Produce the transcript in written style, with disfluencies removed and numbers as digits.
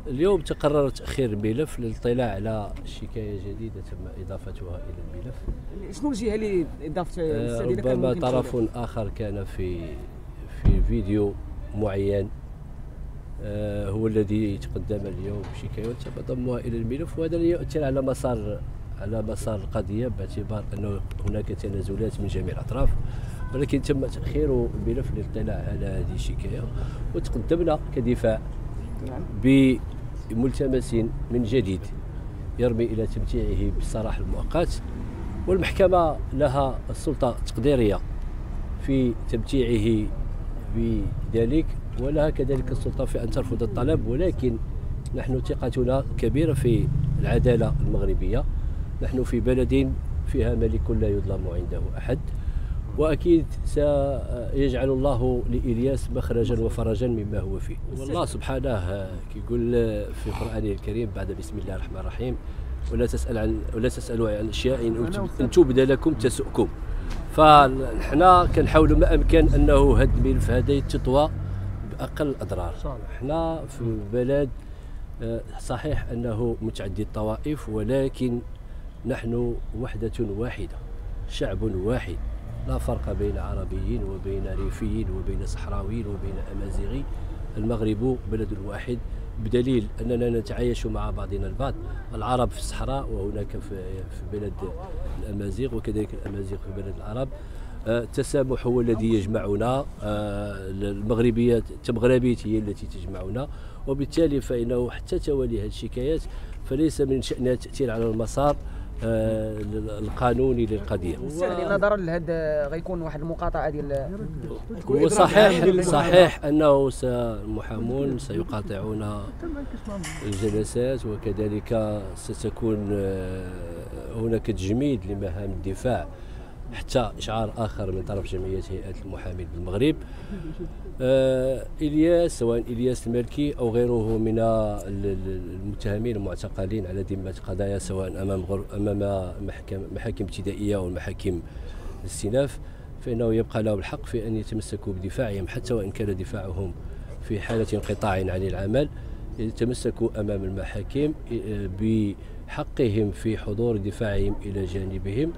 اليوم تقرر تأخير الملف للاطلاع على شكاية جديدة تم إضافتها إلى الملف. شنو الجهة اللي ضافت الاستاذ؟ ربما طرف آخر كان في فيديو معين هو الذي تقدم اليوم بشكاية وتم ضمها إلى الملف، وهذا لا يؤثر على مسار القضية باعتبار أنه هناك تنازلات من جميع الأطراف، ولكن تم تأخير الملف للاطلاع على هذه الشكاية، وتقدمنا كدفاع بملتمس من جديد يرمي إلى تمتيعه بالسراح المؤقت، والمحكمة لها السلطة التقديرية في تمتيعه بذلك، ولها كذلك السلطة في أن ترفض الطلب، ولكن نحن ثقتنا كبيرة في العدالة المغربية. نحن في بلد فيها ملك لا يظلم عنده أحد، وأكيد سيجعل الله لإلياس مخرجا وفرجا مما هو فيه. والله سبحانه كيقول في القرآن الكريم بعد بسم الله الرحمن الرحيم: ولا تسألوا عن أشياء إن تبد لكم تسؤكم. فنحنا كنحاولوا ما أمكن أنه هذا الملف هذا يتطوى بأقل الأضرار. حنا في بلد صحيح أنه متعدد الطوائف، ولكن نحن وحدة واحدة، شعب واحد، لا فرق بين عربيين وبين ريفيين وبين صحراويين وبين أمازيغي. المغرب بلد واحد، بدليل أننا نتعايش مع بعضنا البعض، العرب في الصحراء وهناك في بلد الأمازيغ، وكذلك الأمازيغ في بلد العرب. التسامح هو الذي يجمعنا، المغربية التمغربية هي التي تجمعنا، وبالتالي فإنه حتى توالي هذه الشكايات فليس من شأنها التأثير على المسار القانوني للقضيه. نظرا لهذا غيكون واحد المقاطعه ديال هو صحيح انه المحامون سيقاطعون الجلسات، وكذلك ستكون هناك تجميد لمهام الدفاع حتى إشعار آخر من طرف جمعية هيئات المحامين بالمغرب. إلياس، سواء إلياس المالكي أو غيره من المتهمين المعتقلين على ذمة قضايا سواء أمام محاكم ابتدائية أو محاكم الاستئناف، فإنه يبقى لهم الحق في أن يتمسكوا بدفاعهم، حتى وإن كان دفاعهم في حالة انقطاع عن العمل، يتمسكوا أمام المحاكم بحقهم في حضور دفاعهم إلى جانبهم.